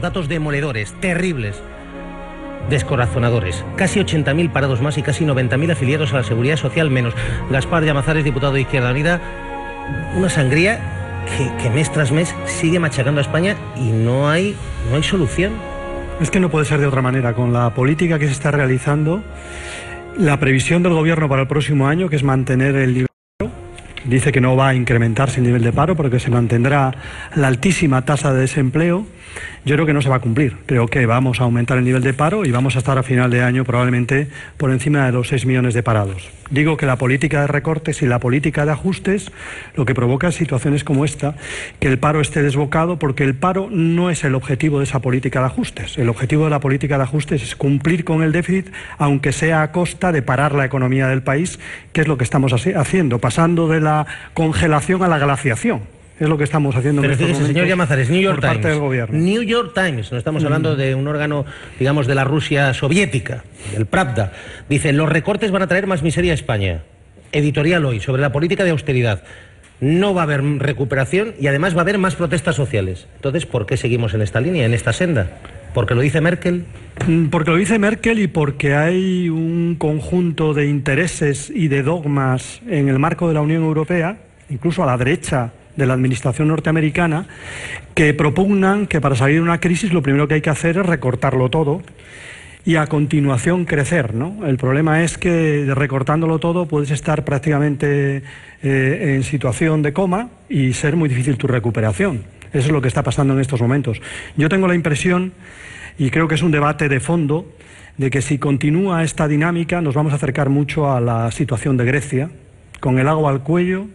datos demoledores, terribles, descorazonadores. Casi 80.000 parados más y casi 90.000 afiliados a la Seguridad Social menos. Gaspar Llamazares, diputado de Izquierda Unida. Una sangría que mes tras mes sigue machacando a España y no hay solución. Es que no puede ser de otra manera. Con la política que se está realizando, la previsión del gobierno para el próximo año, que es mantener el nivel de paro, dice que no va a incrementarse el nivel de paro porque se mantendrá la altísima tasa de desempleo. Yo creo que no se va a cumplir. Creo que vamos a aumentar el nivel de paro y vamos a estar a final de año probablemente por encima de los 6 millones de parados. Digo que la política de recortes y la política de ajustes lo que provoca es situaciones como esta, que el paro esté desbocado, porque el paro no es el objetivo de esa política de ajustes. El objetivo de la política de ajustes es cumplir con el déficit, aunque sea a costa de parar la economía del país, que es lo que estamos haciendo, pasando de la congelación a la glaciación. Es lo que estamos haciendo. Pero fíjese, señor Llamazares, New York Times. Parte del gobierno. New York Times, no estamos hablando de un órgano, digamos, de la Rusia soviética, del Pravda. Dice, los recortes van a traer más miseria a España. Editorial hoy, sobre la política de austeridad. No va a haber recuperación y además va a haber más protestas sociales. Entonces, ¿por qué seguimos en esta línea, en esta senda? ¿Porque lo dice Merkel? Porque lo dice Merkel y porque hay un conjunto de intereses y de dogmas en el marco de la Unión Europea, incluso a la derecha de la administración norteamericana, que propugnan que para salir de una crisis lo primero que hay que hacer es recortarlo todo y a continuación crecer, ¿no? El problema es que recortándolo todo puedes estar prácticamente en situación de coma y ser muy difícil tu recuperación. Eso es lo que está pasando en estos momentos. Yo tengo la impresión, y creo que es un debate de fondo, de que si continúa esta dinámica nos vamos a acercar mucho a la situación de Grecia, con el agua al cuello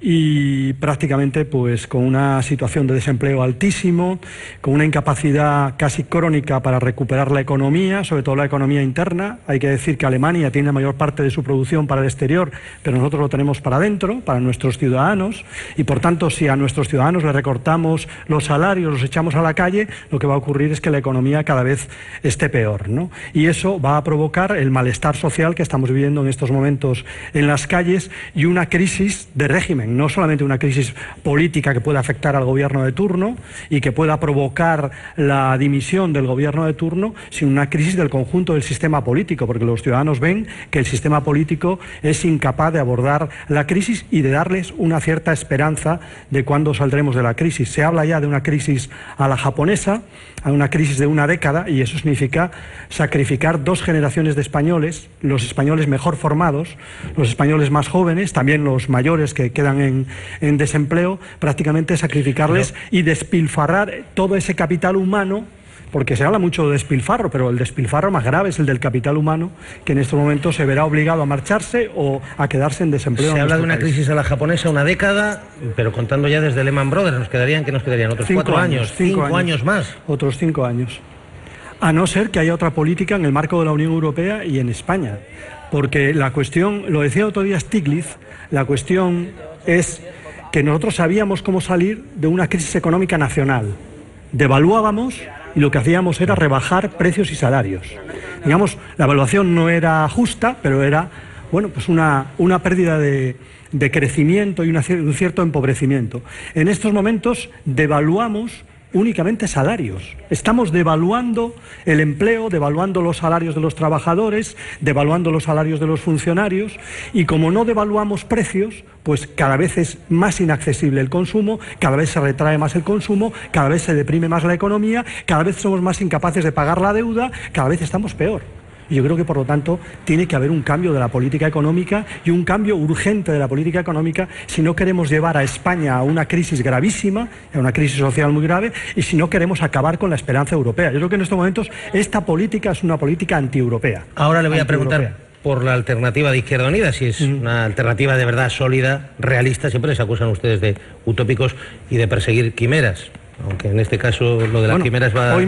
y prácticamente pues con una situación de desempleo altísimo, con una incapacidad casi crónica para recuperar la economía, sobre todo la economía interna. Hay que decir que Alemania tiene la mayor parte de su producción para el exterior, pero nosotros lo tenemos para adentro, para nuestros ciudadanos, y por tanto si a nuestros ciudadanos les recortamos los salarios, los echamos a la calle, lo que va a ocurrir es que la economía cada vez esté peor, ¿no? Y eso va a provocar el malestar social que estamos viviendo en estos momentos en las calles y una crisis de régimen. No solamente una crisis política que pueda afectar al gobierno de turno y que pueda provocar la dimisión del gobierno de turno, sino una crisis del conjunto del sistema político, porque los ciudadanos ven que el sistema político es incapaz de abordar la crisis y de darles una cierta esperanza de cuándo saldremos de la crisis. Se habla ya de una crisis a la japonesa, a una crisis de una década, y eso significa sacrificar 2 generaciones de españoles, los españoles mejor formados, los españoles más jóvenes, también los mayores que quedan en desempleo, prácticamente sacrificarles y despilfarrar todo ese capital humano, porque se habla mucho de despilfarro, pero el despilfarro más grave es el del capital humano, que en estos momentos se verá obligado a marcharse o a quedarse en desempleo. Se habla de una crisis a la japonesa, una década, pero contando ya desde Lehman Brothers, nos quedarían otros 4 años, 5 años más. Otros 5 años. A no ser que haya otra política en el marco de la Unión Europea y en España. Porque la cuestión, lo decía otro día Stiglitz, la cuestión es que nosotros sabíamos cómo salir de una crisis económica nacional. Devaluábamos y lo que hacíamos era rebajar precios y salarios. Digamos, la evaluación no era justa, pero era, bueno, pues una pérdida de crecimiento y un cierto empobrecimiento. En estos momentos devaluamos únicamente salarios. Estamos devaluando el empleo, devaluando los salarios de los trabajadores, devaluando los salarios de los funcionarios, y como no devaluamos precios, pues cada vez es más inaccesible el consumo, cada vez se retrae más el consumo, cada vez se deprime más la economía, cada vez somos más incapaces de pagar la deuda, cada vez estamos peor. Y yo creo que, por lo tanto, tiene que haber un cambio de la política económica y un cambio urgente de la política económica si no queremos llevar a España a una crisis gravísima, a una crisis social muy grave, y si no queremos acabar con la esperanza europea. Yo creo que en estos momentos esta política es una política antieuropea. Ahora le voy a preguntar por la alternativa de Izquierda Unida, si es una alternativa de verdad sólida, realista. Siempre les acusan ustedes de utópicos y de perseguir quimeras. Aunque en este caso lo de las quimeras va... Hoy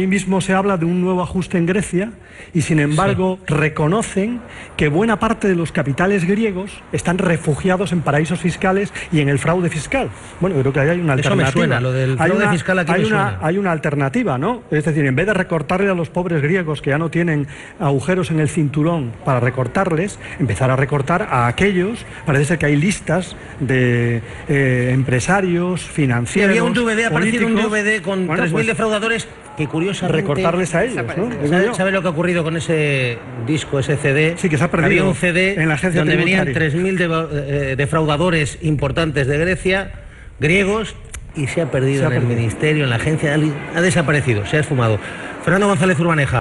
mismo se habla de un nuevo ajuste en Grecia y sin embargo reconocen que buena parte de los capitales griegos están refugiados en paraísos fiscales y en el fraude fiscal. Bueno, creo que ahí hay una alternativa. Eso me suena, lo del fraude fiscal aquí me suena. Hay una alternativa, ¿no? Es decir, en vez de recortarle a los pobres griegos que ya no tienen agujeros en el cinturón para recortarles, empezar a recortar a aquellos. Parece ser que hay listas de empresarios, financieros, había un DVD, aparecido un políticos, DVD con bueno, 3.000 pues, defraudadores que curiosamente... recortarles a ellos, ¿no? ¿Sabe lo que ha ocurrido con ese disco, ese CD? Sí, que se ha perdido. Había un CD en la agencia donde venían tributaria. 3.000 defraudadores importantes de Grecia, griegos, y se ha perdido en el ministerio, en la agencia, ha desaparecido, se ha esfumado. Fernando González Urbaneja.